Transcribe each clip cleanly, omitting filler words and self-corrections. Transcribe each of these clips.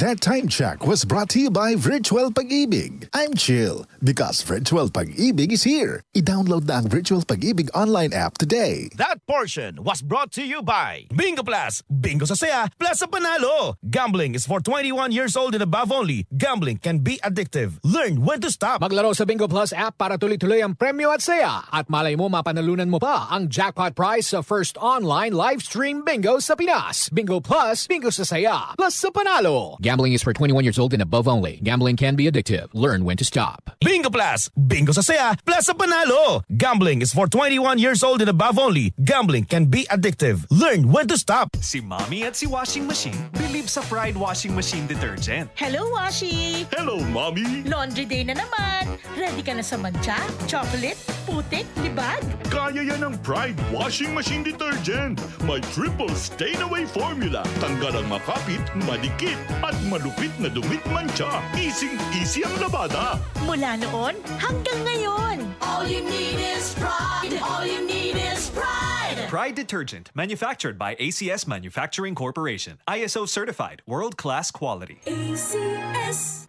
That time check was brought to you by Virtual Pag-ibig. I'm chill because Virtual Pag-ibig is here. I-download na ang Virtual Pag-ibig online app today. That portion was brought to you by Bingo Plus. Bingo sa saya, plus sa panalo. Gambling is for 21 years old and above only. Gambling can be addictive. Learn when to stop. Maglaro sa Bingo Plus app para tuloy-tuloy ang premyo at saya. At malay mo mapanalunan mo pa ang jackpot prize sa first online live stream bingo sa Pinas. Bingo Plus, bingo sa saya, plus sa panalo. Gambling is for 21 years old and above only. Gambling can be addictive. Learn when to stop. Bingo Plus. Bingo sa saya, plus sa panalo. Gambling is for 21 years old and above only. Gambling can be addictive. Learn when to stop. Si Mommy at si Washing Machine believe sa Pride Washing Machine Detergent. Hello, Washi! Hello, Mommy! Laundry day na naman. Ready ka na sa mancha, chocolate, putik, libag? Kaya yan ang Pride Washing Machine Detergent. May triple stain-away formula. Tanggal ang makapit, madikit, at malupit na dumit mancha. Easy ang labada. Mula noon hanggang ngayon. All you need is pride. All you need is pride. Pride Detergent, manufactured by ACS Manufacturing Corporation. ISO certified, world-class quality. ACS.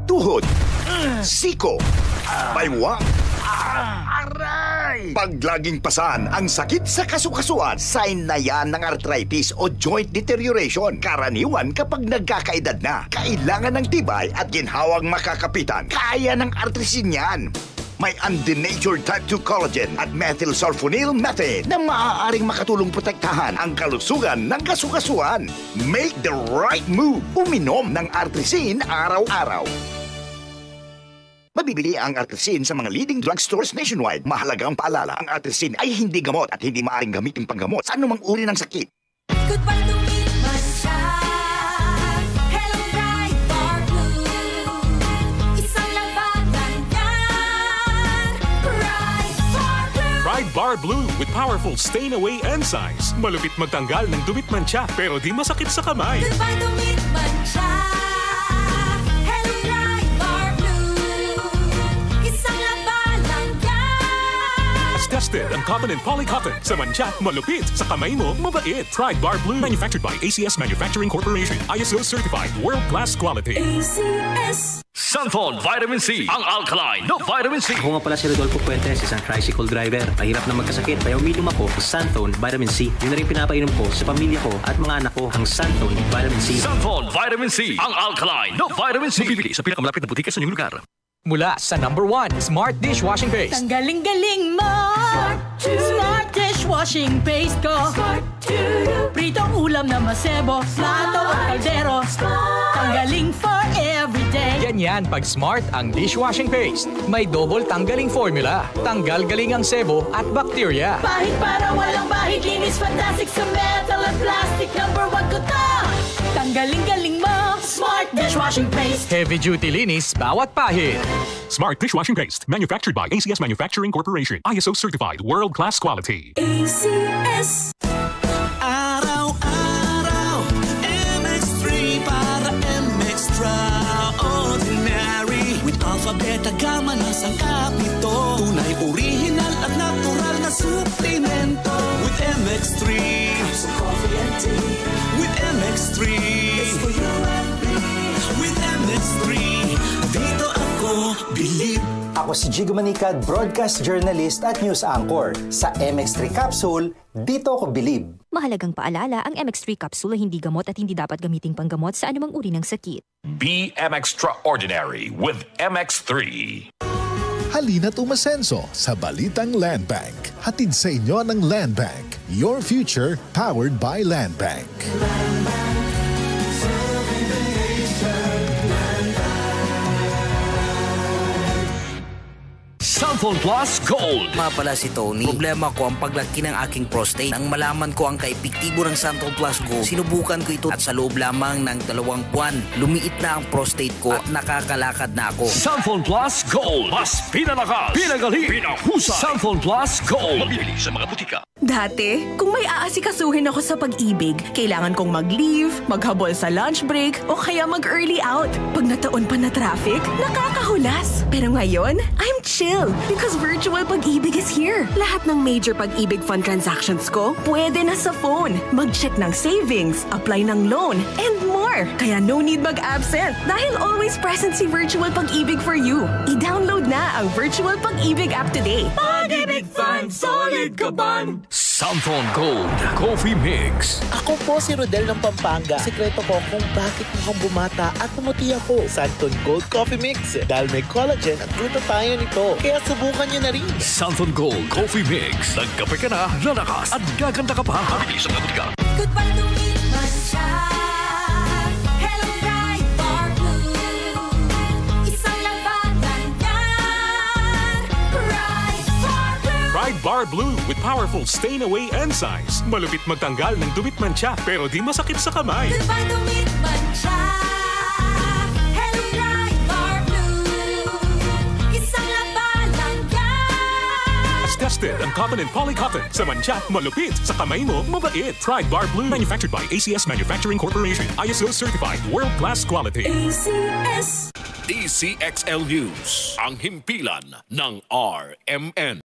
Tuhod, siko, baywang, aray! Pag laging pasan ang sakit sa kasukasuan, sign na yan ng arthritis o joint deterioration. Karaniwan kapag nagkakaedad na, kailangan ng tibay at ginhawang makakapitan. Kaya ng artrisin yan. May undenatured type 2 collagen at methylsulfonyl methane na maaaring makatulong protektahan ang kalusugan ng kasukasuan. Make the right move. Uminom ng artrisin araw-araw. Mabibili ang artrisin sa mga leading drugstores nationwide. Mahalagang paalala, ang artrisin ay hindi gamot at hindi maaaring gamitin panggamot sa anumang uri ng sakit. Goodbye to me, mancha. Hello, Pride Bar Blue. Isang labanan yan. Pride Bar Blue. Pride Bar Blue with powerful stain-away enzymes. Malupit magtanggal ng dumit mancha pero di masakit sa kamay. Goodbye to me, mancha. Hello, Pride Bar Blue. Isang labanan yan. As tested ang cotton and polycotton. Sa mancha, malupit. Sa kamay mo, mabait. Pride Bar Blue. Manufactured by ACS Manufacturing Corporation. ISO certified. World-class quality. ACS. Santon Vitamin C, ang alkaline no vitamin C. Ako nga pala si Rodolfo Puentes, isang tricycle driver. Mahirap na magkasakit, kaya uminom ako sa Santon Vitamin C. Yun na rin pinapainom ko sa pamilya ko at mga anak ko, ang Santon Vitamin C. Santon Vitamin C, ang alkaline no vitamin C. Mabibili sa pinakamalapit na butika sa inyong lugar. Mula sa number 1, Smart Dishwashing Paste. Ang galing-galing mo! Smart Dishwashing Paste ko! Smart to you. Pritong ulam na masebo, plato o kaldero. Tanggaling for everyday. Ganyan pag Smart ang dishwashing paste. May double tanggaling formula. Tanggal galing ang sebo at bakterya. Bahid para walang bahid, linis fantastic sa metal at plastic. Number 1 ko to! Tanggaling-galing mo! Smart Dishwashing Paste. Heavy duty linis bawat pahid. Smart Dishwashing Paste. Manufactured by ACS Manufacturing Corporation. ISO certified. World-class quality. ACS. Araw-araw, MX3 para MX-Traordinary. With alpha, beta, gamma na sangkap nito. Tunay, original at natural na suplemento. With MX3, sa coffee and tea. With MX3, it's for you and me. With MX3, dito ako believe. Ako si Jigo Manicad, broadcast journalist at news anchor. Sa MX3 Capsule, dito ako believe. Mahalagang paalala, ang MX3 Capsule ay hindi gamot at hindi dapat gamiting panggamot sa anumang uri ng sakit. Be Extraordinary with MX3. Halina't umasenso sa Balitang Land Bank. Hatid sa inyo ng Land Bank. Your future powered by Land Bank. Santon Plus Gold. Pala si Tony. Problema ko ang paglaki ng aking prostate. Nang malaman ko ang kaepektibo ng Santon Plus Gold, sinubukan ko ito at sa loob lamang ng 2 buwan, lumiit na ang prostate ko at nakakalakad na ako. Santon Plus Gold. Mas pinalakas, pinagaling, pinahusay. Santon Plus Gold. Mabibili sa mga butika. Dati, kung may aasikasuhin ako sa pag-ibig, kailangan kong mag-leave, maghabol sa lunch break, o kaya mag-early out. Pag nataon pa na traffic, nakakahulas. Pero ngayon, I'm chill Because Virtual Pag-ibig is here. Lahat ng major Pag-ibig fund transactions ko, pwede na sa phone. Mag-check ng savings, apply ng loan, and more. Kaya no need mag-absent dahil always present si Virtual Pag-ibig for you. I-download na ang Virtual Pag-ibig app today. Pag-ibig Fund, solid ka ban! Santon Gold Coffee Mix. Ako po si Rodel ng Pampanga. Sekreto ko kung bakit mukhang bumata at pumuti ako. Santon Gold Coffee Mix. Dahil may collagen at glutathione nito. Kaya subukan niyo na rin. Santon Gold Coffee Mix. Nagkape ka na, lalakas at gaganda ka pa. Mabilis ang lagot ka. Goodbye to me, Masha. Hello, Ride Bar Blue. Isang labanan yan. Ride Bar Blue. Ride Bar Blue with powerful stain-away enzymes. Malupit magtanggal ng dumit mancha pero di masakit sa kamay. Goodbye to me, Masha. Hello, Ride Bar Blue. Isang labanan yan. As tested ang cotton and polycotton. Sa mancha, malupit. Sa kamay mo, mabait. Ride Bar Blue. Manufactured by ACS Manufacturing Corporation. ISO certified. World-class quality. ACS. DCXL News. Ang himpilan ng RMN.